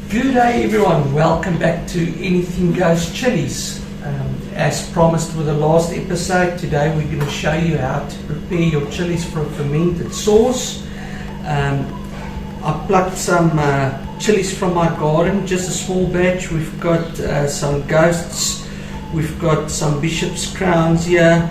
Good day everyone, welcome back to Anything Goes Chillis. As promised with the last episode, today we're going to show you how to prepare your chilies for a fermented sauce. I plucked some chilies from my garden, just a small batch. We've got some ghosts, we've got some bishop's crowns here,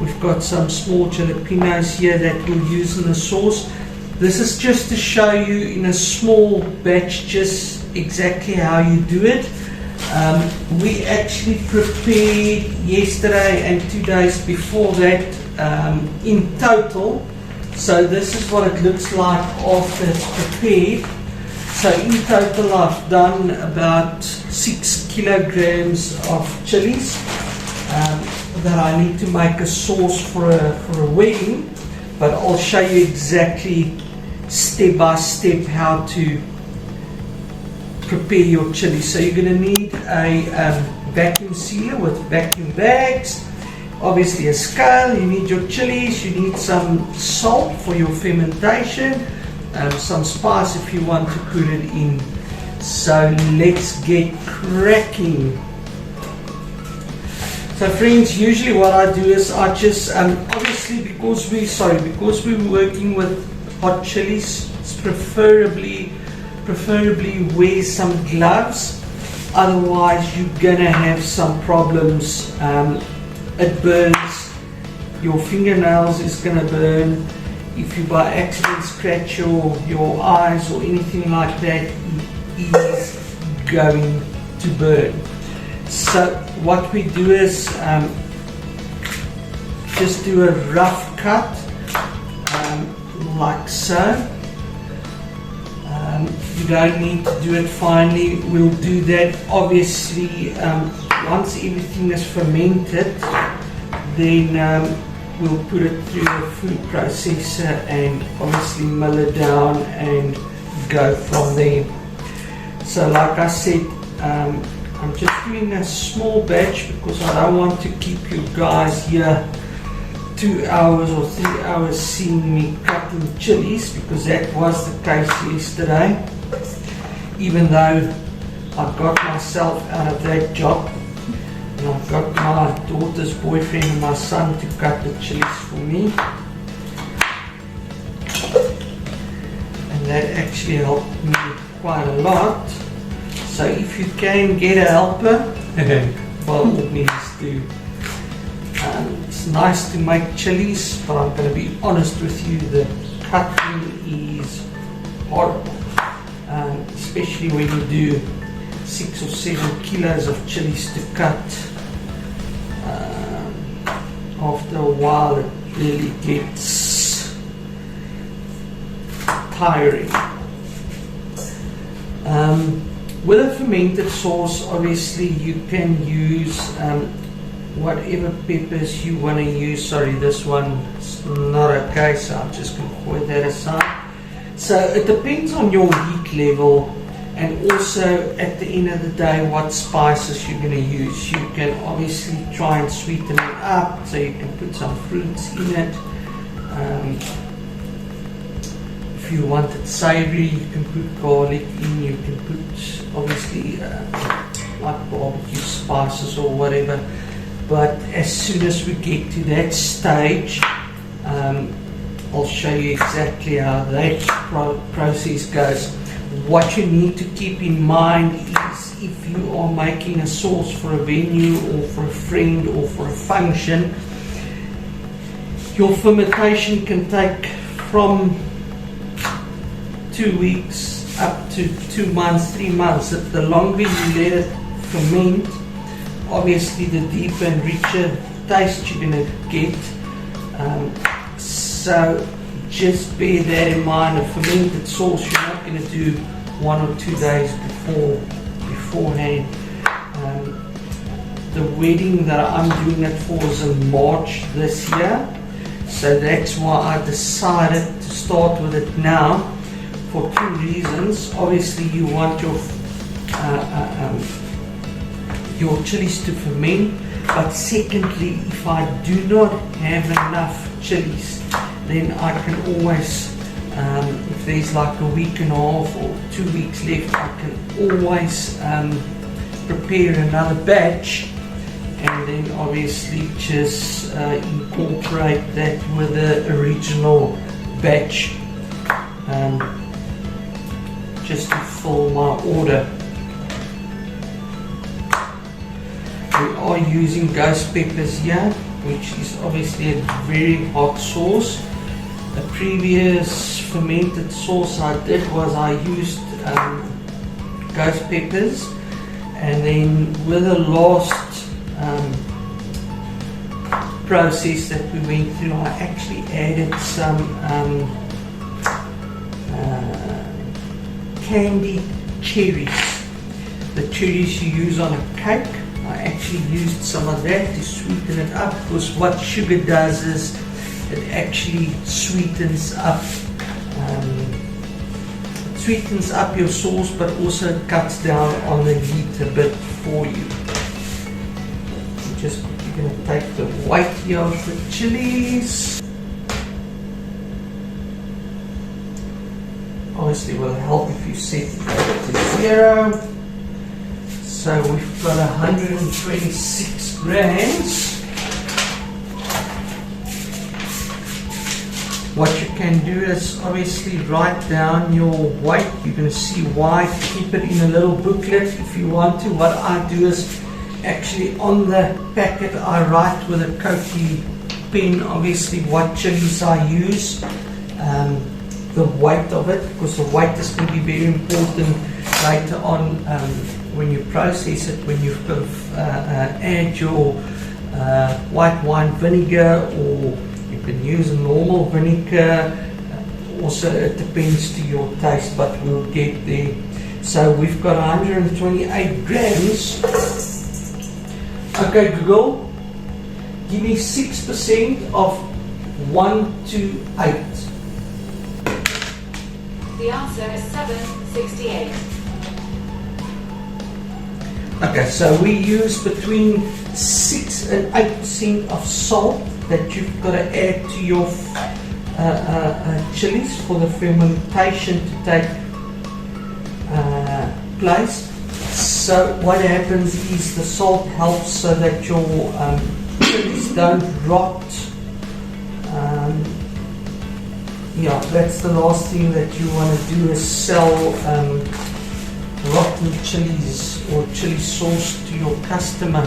we've got some small jalapenos here that we'll use in the sauce. This is just to show you in a small batch just exactly how you do it. We actually prepared yesterday and 2 days before that in total. So this is what it looks like after it's prepared. So in total I've done about 6 kilograms of chilies that I need to make a sauce for a wedding. But I'll show you exactly step by step how to prepare your chili. So you're going to need a vacuum sealer with vacuum bags, obviously a scale, you need your chilies, you need some salt for your fermentation, some spice if you want to put it in. So let's get cracking. So friends, usually what I do is I just obviously because we're working with hot chilies, it's preferably wear some gloves, otherwise you're gonna have some problems. It burns, your fingernails is gonna burn. If you by accident scratch your eyes or anything like that, it is going to burn. So what we do is just do a rough cut like so. You don't need to do it finely. We'll do that obviously once everything is fermented, then we'll put it through the food processor and obviously mill it down and go from there. So like I said, I'm just doing a small batch because I don't want to keep you guys here 2 hours or 3 hours seeing me cutting chilies, because that was the case yesterday. Even though I got myself out of that job and I've got my daughter's boyfriend and my son to cut the chilies for me, and that actually helped me quite a lot. So if you can get a helper, by all means do. It's nice to make chilies, but I'm going to be honest with you, the cutting is horrible. Especially when you do 6 or 7 kilos of chilies to cut. After a while it really gets tiring. With a fermented sauce, obviously you can use whatever peppers you want to use. Sorry, this one's not okay, so I'm just going to put that aside. So it depends on your heat level, and also at the end of the day what spices you're going to use. You can obviously try and sweeten it up, so you can put some fruits in it. If you want it savory, you can put garlic in, you can put obviously like barbecue spices or whatever. But as soon as we get to that stage, I'll show you exactly how that process goes. What you need to keep in mind is if you are making a sauce for a venue or for a friend or for a function, your fermentation can take from 2 weeks up to 2 months, 3 months. The longer you let it ferment, obviously the deeper and richer taste you're going to get. So just bear that in mind. A fermented sauce you're not going to do 1 or 2 days beforehand. The wedding that I'm doing it for is in March this year, so that's why I decided to start with it now, for 2 reasons. Obviously you want your chilies to ferment, but secondly, if I do not have enough chilies, then I can always If there's like a week and a half or 2 weeks left, I can always prepare another batch and then obviously just incorporate that with the original batch just to fill my order. We are using ghost peppers here, which is obviously a very hot sauce. A previous fermented sauce I did was I used ghost peppers, and then with the last process that we went through, I actually added some candied cherries, the cherries you use on a cake. I actually used some of that to sweeten it up, because what sugar does is it actually sweetens up your sauce, but also cuts down on the heat a bit for you. You're going to take the white here of the chilies. Obviously will help if you set it to 0. So we've got 126 grams. What you can do is obviously write down your weight. You're going to see why. Keep it in a little booklet if you want to. What I do is actually on the packet I write with a Cokie pen obviously what chilies I use, the weight of it, because the weight is going to be very important later on when you process it, when you've got to add your white wine vinegar, or you can use a normal vinegar. Also it depends to your taste, but we'll get there. So we've got 128 grams. Okay Google, give me 6% of 128. The answer is 768. Okay, so we use between 6 and 8% of salt that you've got to add to your chilies for the fermentation to take place. So what happens is the salt helps so that your chilies don't rot. Yeah, that's the last thing that you want to do, is sell rotten chilies or chili sauce to your customer.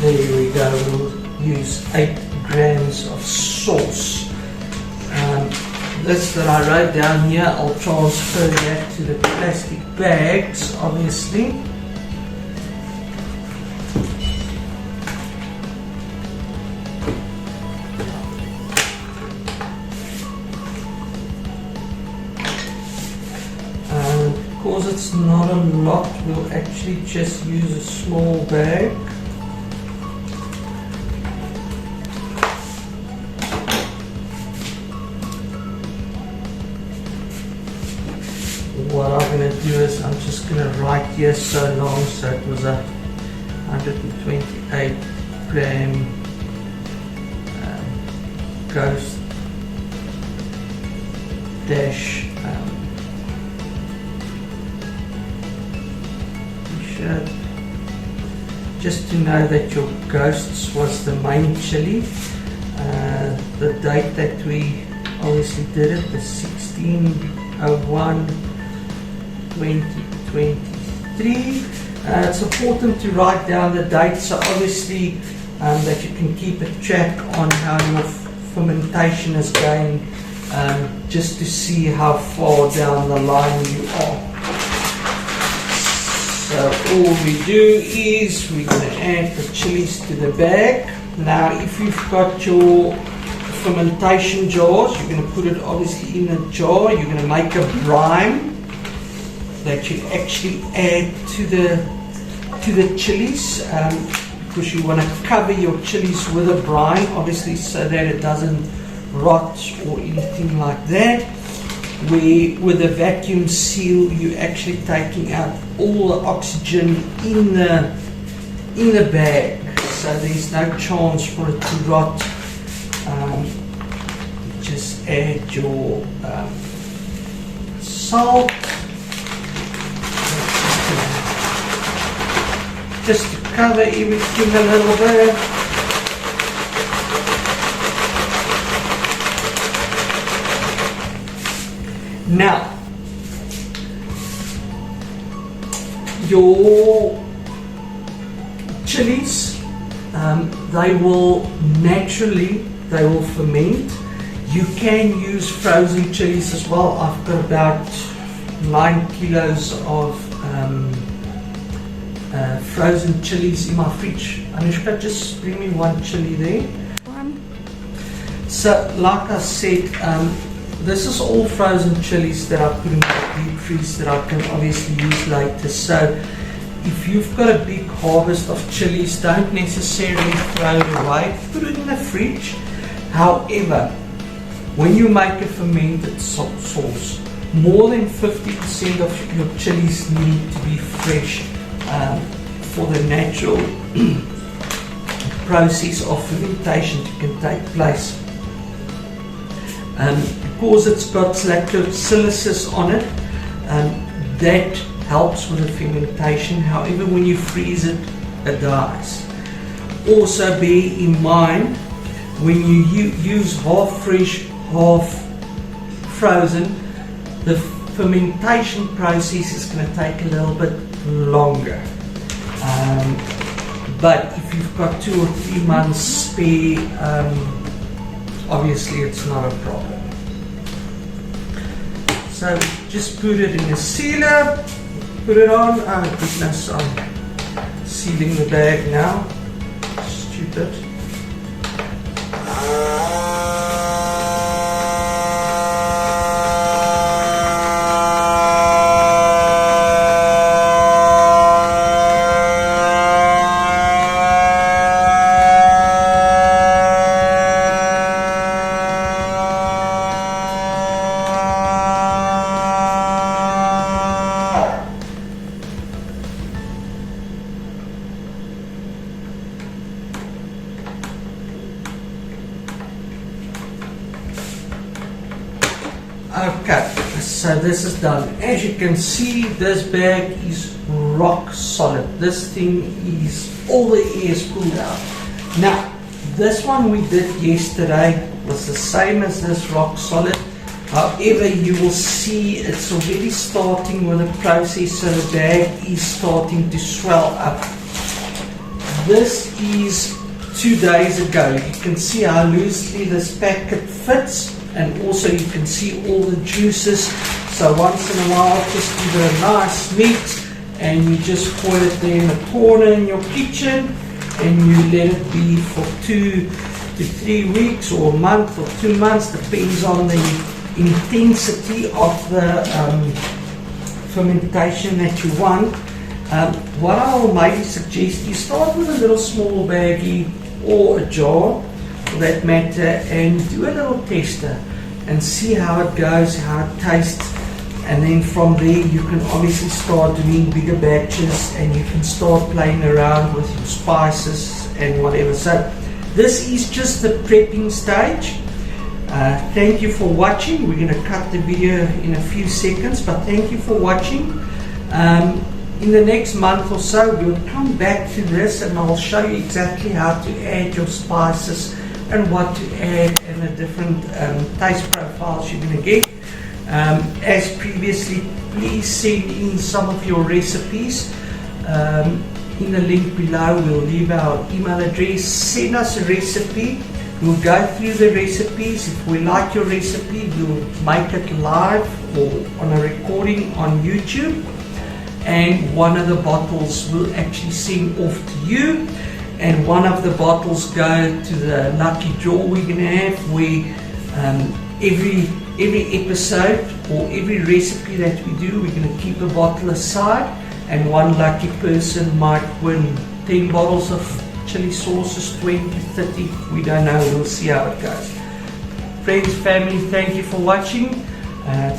There we go, we'll use 8 grams of sauce. This that I wrote down here, I'll transfer that to the plastic bags, obviously. Because it's not a lot, we'll actually just use a small bag. What I'm going to do is I'm just going to write here so long, so it was a 128 gram ghost dash t-shirt, just to know that your ghosts was the main chili. The date that we obviously did it, the 16/01/2023. It's important to write down the date, so obviously that you can keep a track on how your fermentation is going, just to see how far down the line you are. So all we do is we're going to add the chilies to the bag. Now if you've got your fermentation jars, you're going to put it obviously in a jar. You're going to make a brine that you actually add to the chilies, because you want to cover your chilies with a brine, obviously, so that it doesn't rot or anything like that. where with the vacuum seal you're actually taking out all the oxygen in the bag, so there's no chance for it to rot. Just add your salt, just to cover everything a little bit. Now, your chilies, they will ferment. You can use frozen chilies as well. I've got about 9 kilos of frozen chilies in my fridge. Anushka, just bring me one chili there. So, like I said, this is all frozen chilies that I put in the deep freeze that I can obviously use later. So, if you've got a big harvest of chilies, don't necessarily throw it away. Put it in the fridge. However, when you make a fermented sauce, more than 50% of your chilies need to be fresh for the natural process of fermentation to take place. Because it's got lactobacillus on it, that helps with the fermentation. However, when you freeze it, it dies. Also bear in mind, when you use half fresh, half frozen, the fermentation process is going to take a little bit longer. But if you've got 2 or 3 months spare, obviously it's not a problem. So just put it in a sealer, put it on. Oh goodness, I'm sealing the bag now. Stupid. Okay, so this is done. As you can see, this bag is rock solid. This thing is, all the air is pulled out. Now, this one we did yesterday was the same as this, rock solid. However, you will see it's already starting with the process, so the bag is starting to swell up. This is 2 days ago. You can see how loosely this packet fits. And also you can see all the juices. So once in a while, just give it a nice mix, and you just pour it there in the corner in your kitchen, and you let it be for 2 to 3 weeks, or a month or 2 months, depends on the intensity of the fermentation that you want. What I will maybe suggest, you start with a little small baggie or a jar, for that matter, and do a little tester and see how it goes, how it tastes, and then from there you can obviously start doing bigger batches, and you can start playing around with your spices and whatever. So this is just the prepping stage. Thank you for watching. We're going to cut the video in a few seconds, but thank you for watching. In the next month or so, we'll come back to this, and I'll show you exactly how to add your spices and what to add, and the different taste profiles you're going to get. As previously, please send in some of your recipes. In the link below, we'll leave our email address. Send us a recipe. We'll go through the recipes. If we like your recipe, we'll make it live or on a recording on YouTube. And one of the bottles will actually send off to you. And one of the bottles go to the lucky draw we're going to have, where every episode or every recipe that we do, we're going to keep a bottle aside, and one lucky person might win 10 bottles of chili sauces, 20, 30, we don't know, we'll see how it goes. Friends, family, thank you for watching.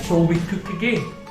till we cook again.